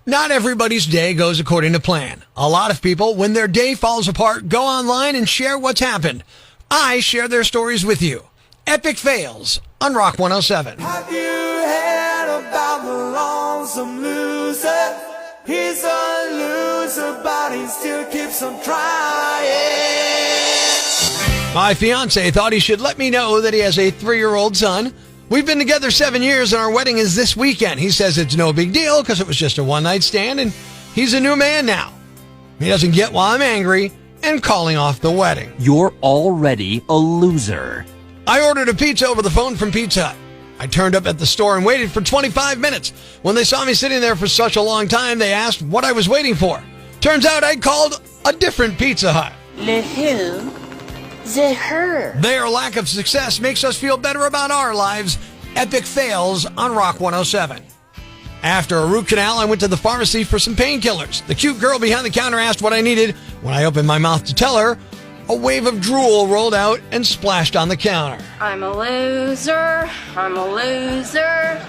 Not everybody's day goes according to plan. A lot of people, when their day falls apart, go online and share what's happened. I share their stories with you. Epic Fails on Rock 107. Have you heard about the lonesome loser? He's a loser, but he still keeps on trying. My fiance thought he should let me know that he has a 3-year-old son. We've been together 7 years and our wedding is this weekend. He says it's no big deal because it was just a one-night stand and he's a new man now. He doesn't get why I'm angry and calling off the wedding. You're already a loser. I ordered a pizza over the phone from Pizza Hut. I turned up at the store and waited for 25 minutes. When they saw me sitting there for such a long time, they asked what I was waiting for. Turns out I'd called a different Pizza Hut. Le who? The her. Their lack of success makes us feel better about our lives. Epic Fails on Rock 107. After a root canal, I went to the pharmacy for some painkillers. The cute girl behind the counter asked what I needed. When I opened my mouth to tell her, a wave of drool rolled out and splashed on the counter. I'm a loser. I'm a loser.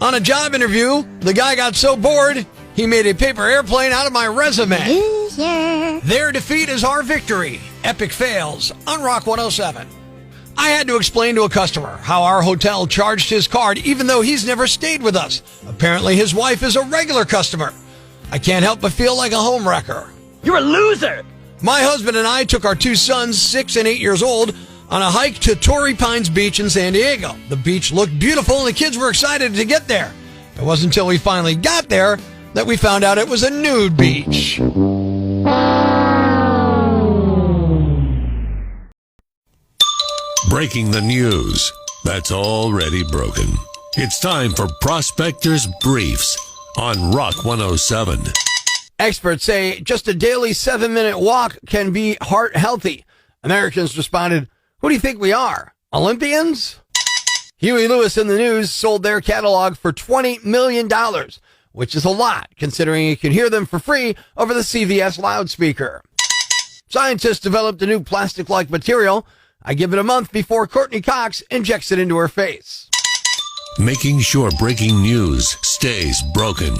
On a job interview, the guy got so bored, he made a paper airplane out of my resume. Loser. Their defeat is our victory. Epic Fails on Rock 107. I had to explain to a customer how our hotel charged his card even though he's never stayed with us. Apparently his wife is a regular customer. I can't help but feel like a homewrecker. You're a loser! My husband and I took our 2 sons, 6 and 8 years old, on a hike to Torrey Pines Beach in San Diego. The beach looked beautiful and the kids were excited to get there. It wasn't until we finally got there that we found out it was a nude beach. Breaking the news that's already broken. It's time for Prospector's Briefs on Rock 107. Experts say just a daily 7-minute walk can be heart healthy. Americans responded, "Who do you think we are? Olympians?" Huey Lewis and the News sold their catalog for $20 million, which is a lot considering you can hear them for free over the CVS loudspeaker. Scientists developed a new plastic-like material. I give it a month before Courtney Cox injects it into her face. Making sure breaking news stays broken.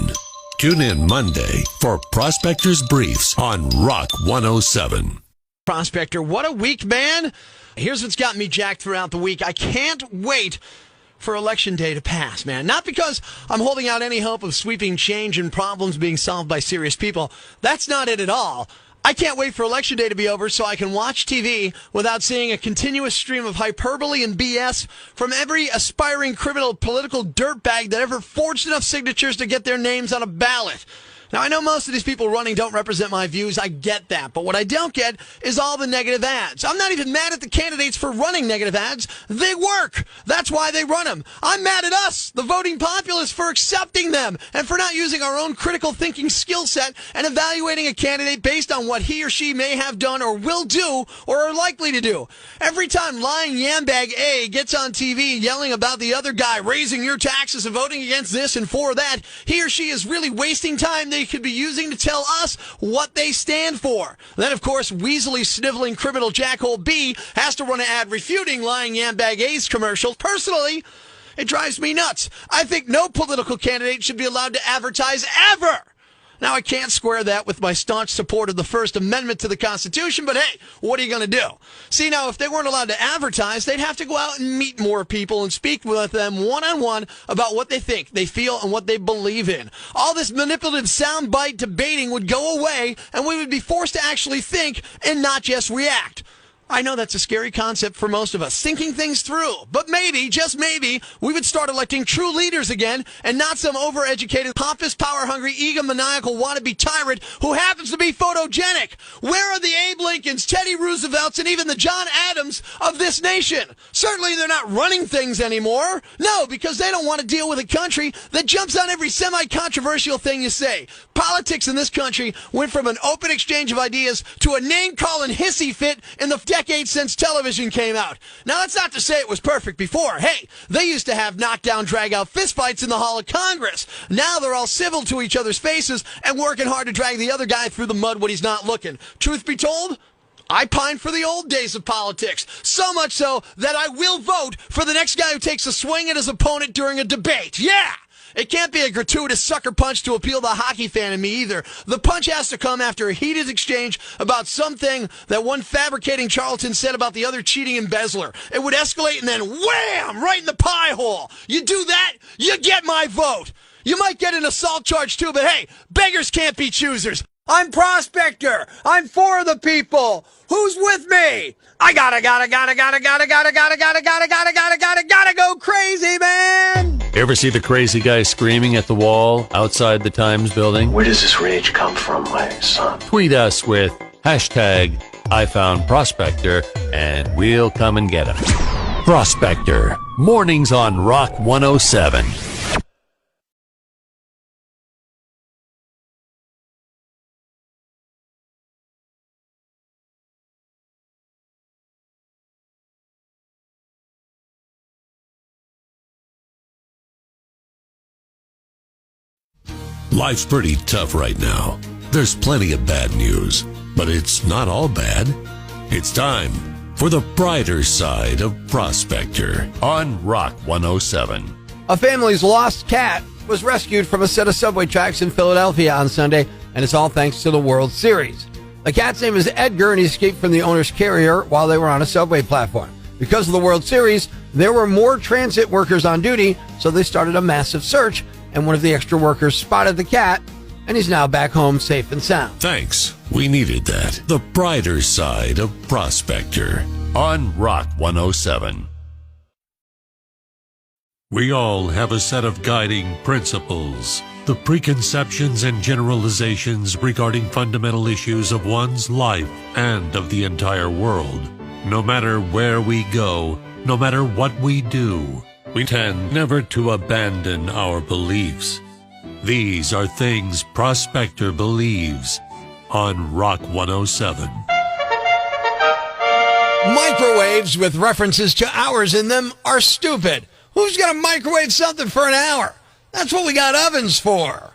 Tune in Monday for Prospector's Briefs on Rock 107. Prospector, what a week, man. Here's what's got me jacked throughout the week. I can't wait for Election Day to pass, man. Not because I'm holding out any hope of sweeping change and problems being solved by serious people. That's not it at all. I can't wait for Election Day to be over so I can watch TV without seeing a continuous stream of hyperbole and BS from every aspiring criminal political dirtbag that ever forged enough signatures to get their names on a ballot. Now, I know most of these people running don't represent my views. I get that. But what I don't get is all the negative ads. I'm not even mad at the candidates for running negative ads. They work. That's why they run them. I'm mad at us, the voting populace, for accepting them and for not using our own critical thinking skill set and evaluating a candidate based on what he or she may have done or will do or are likely to do. Every time lying Yambag A gets on TV yelling about the other guy raising your taxes and voting against this and for that, he or she is really wasting time they could be using to tell us what they stand for. Then, of course, weaselly, sniveling criminal Jackhole B has to run an ad refuting lying Yambag A's commercial. Personally, it drives me nuts. I think no political candidate should be allowed to advertise ever. Now, I can't square that with my staunch support of the First Amendment to the Constitution, but hey, what are you going to do? See, now, if they weren't allowed to advertise, they'd have to go out and meet more people and speak with them one-on-one about what they think, they feel, and what they believe in. All this manipulative soundbite debating would go away, and we would be forced to actually think and not just react. I know that's a scary concept for most of us, thinking things through. But maybe, just maybe, we would start electing true leaders again and not some overeducated, pompous, power-hungry, egomaniacal wannabe tyrant who happens to be photogenic. Where are the Abe Lincolns, Teddy Roosevelts, and even the John Adams of this nation? Certainly they're not running things anymore. No, because they don't want to deal with a country that jumps on every semi-controversial thing you say. Politics in this country went from an open exchange of ideas to a name-calling hissy fit in the decades since television came out. Now, that's not to say it was perfect before. Hey, they used to have knockdown, drag-out fistfights in the Hall of Congress. Now they're all civil to each other's faces and working hard to drag the other guy through the mud when he's not looking. Truth be told, I pine for the old days of politics, so much so that I will vote for the next guy who takes a swing at his opponent during a debate. Yeah! It can't be a gratuitous sucker punch to appeal the hockey fan in me either. The punch has to come after a heated exchange about something that one fabricating charlatan said about the other cheating embezzler. It would escalate and then wham! Right in the pie hole. You do that, you get my vote. You might get an assault charge too, but hey, beggars can't be choosers. I'm Prospector. I'm for the people. Who's with me? I gotta go crazy, man. Ever see the crazy guy screaming at the wall outside the Times building? Where does this rage come from, my son? Tweet us with hashtag #IFoundProspector and we'll come and get him. Prospector, mornings on Rock 107. Life's pretty tough right now. There's plenty of bad news, but it's not all bad. It's time for the brighter side of Prospector on Rock 107. A family's lost cat was rescued from a set of subway tracks in Philadelphia on Sunday, and it's all thanks to the World Series. The cat's name is Edgar, and he escaped from the owner's carrier while they were on a subway platform. Because of the World Series, there were more transit workers on duty, so they started a massive search, and one of the extra workers spotted the cat, and he's now back home safe and sound. Thanks. We needed that. The brighter side of Prospector on Rock 107. We all have a set of guiding principles, the preconceptions and generalizations regarding fundamental issues of one's life and of the entire world. No matter where we go, no matter what we do, we tend never to abandon our beliefs. These are things Prospector believes on Rock 107. Microwaves with references to hours in them are stupid. Who's going to microwave something for an hour? That's what we got ovens for.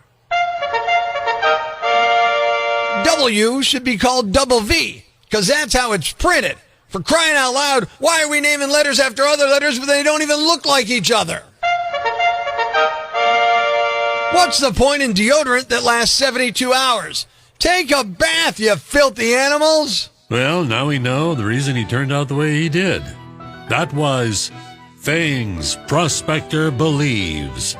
W should be called double V, because that's how it's printed. For crying out loud, why are we naming letters after other letters when they don't even look like each other? What's the point in deodorant that lasts 72 hours? Take a bath, you filthy animals! Well, now we know the reason he turned out the way he did. That was Things Prospector Believes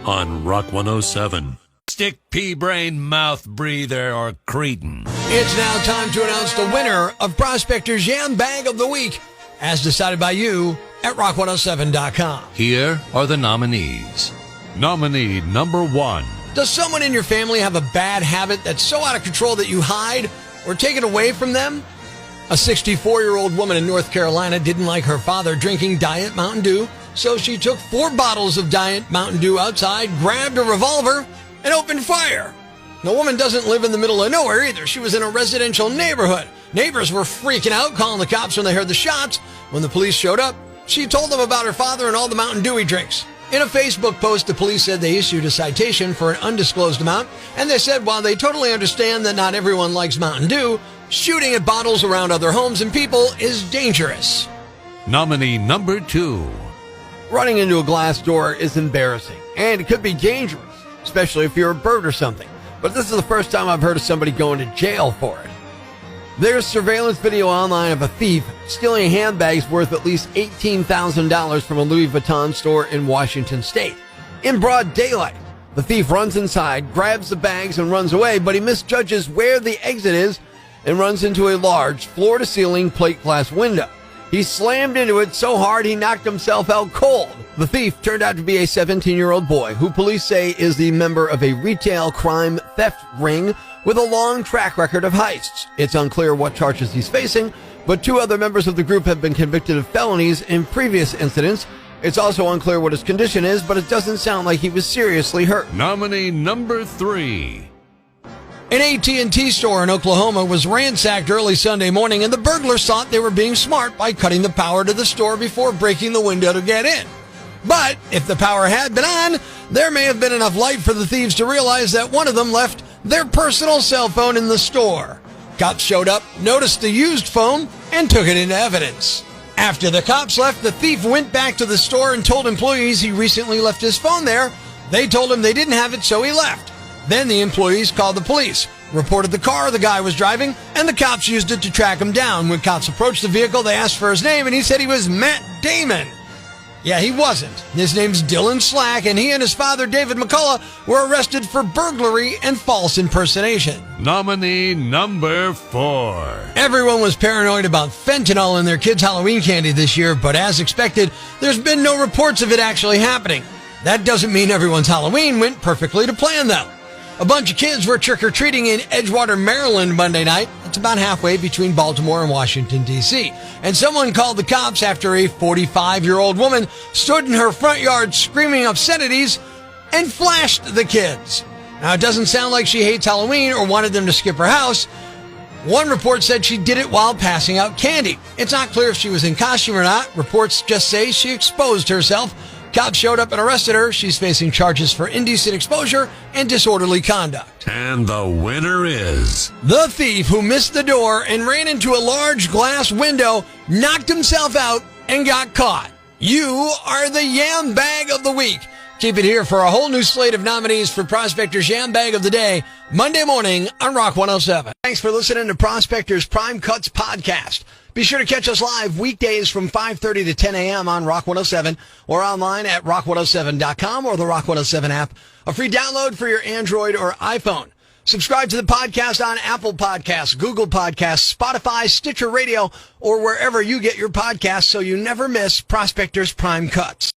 on Rock 107. Stick, pea brain, mouth breather, or cretin. It's now time to announce the winner of Prospector's Yambag of the Week, as decided by you at rock107.com. Here are the nominees. Nominee number 1. Does someone in your family have a bad habit that's so out of control that you hide or take it away from them? A 64-year-old woman in North Carolina didn't like her father drinking Diet Mountain Dew, so she took 4 bottles of Diet Mountain Dew outside, grabbed a revolver, and opened fire. The woman doesn't live in the middle of nowhere either. She was in a residential neighborhood. Neighbors were freaking out, calling the cops when they heard the shots. When the police showed up, she told them about her father and all the Mountain Dew he drinks. In a Facebook post, the police said they issued a citation for an undisclosed amount, and they said while they totally understand that not everyone likes Mountain Dew, shooting at bottles around other homes and people is dangerous. Nominee number 2. Running into a glass door is embarrassing, and it could be dangerous, especially if you're a bird or something. But this is the first time I've heard of somebody going to jail for it. There's surveillance video online of a thief stealing handbags worth at least $18,000 from a Louis Vuitton store in Washington state. In broad daylight, the thief runs inside, grabs the bags, and runs away, but he misjudges where the exit is and runs into a large floor-to-ceiling plate glass window. He slammed into it so hard he knocked himself out cold. The thief turned out to be a 17-year-old boy who police say is the member of a retail crime theft ring with a long track record of heists. It's unclear what charges he's facing, but 2 other members of the group have been convicted of felonies in previous incidents. It's also unclear what his condition is, but it doesn't sound like he was seriously hurt. Nominee number 3. An AT&T store in Oklahoma was ransacked early Sunday morning, and the burglars thought they were being smart by cutting the power to the store before breaking the window to get in. But if the power had been on, there may have been enough light for the thieves to realize that one of them left their personal cell phone in the store. Cops showed up, noticed the used phone, and took it into evidence. After the cops left, the thief went back to the store and told employees he recently left his phone there, They told him they didn't have it, so he left. Then the employees called the police, reported the car the guy was driving, and the cops used it to track him down. When cops approached the vehicle, they asked for his name, and he said he was Matt Damon. Yeah, he wasn't. His name's Dylan Slack, and he and his father, David McCullough, were arrested for burglary and false impersonation. Nominee number 4. Everyone was paranoid about fentanyl in their kids' Halloween candy this year, but as expected, there's been no reports of it actually happening. That doesn't mean everyone's Halloween went perfectly to plan, though. A bunch of kids were trick-or-treating in Edgewater, Maryland Monday night. It's about halfway between Baltimore and Washington, D.C. And someone called the cops after a 45-year-old woman stood in her front yard screaming obscenities and flashed the kids. Now, it doesn't sound like she hates Halloween or wanted them to skip her house. One report said she did it while passing out candy. It's not clear if she was in costume or not. Reports just say she exposed herself. Cops showed up and arrested her. She's facing charges for indecent exposure and disorderly conduct. And the winner is... the thief who missed the door and ran into a large glass window, knocked himself out, and got caught. You are the Yambag of the Week. Keep it here for a whole new slate of nominees for Prospector's Yambag of the Day, Monday morning on Rock 107. Thanks for listening to Prospector's Prime Cuts podcast. Be sure to catch us live weekdays from 5:30 to 10 a.m. on Rock 107 or online at rock107.com or the Rock 107 app, a free download for your Android or iPhone. Subscribe to the podcast on Apple Podcasts, Google Podcasts, Spotify, Stitcher Radio, or wherever you get your podcasts so you never miss Prospector's Prime Cuts.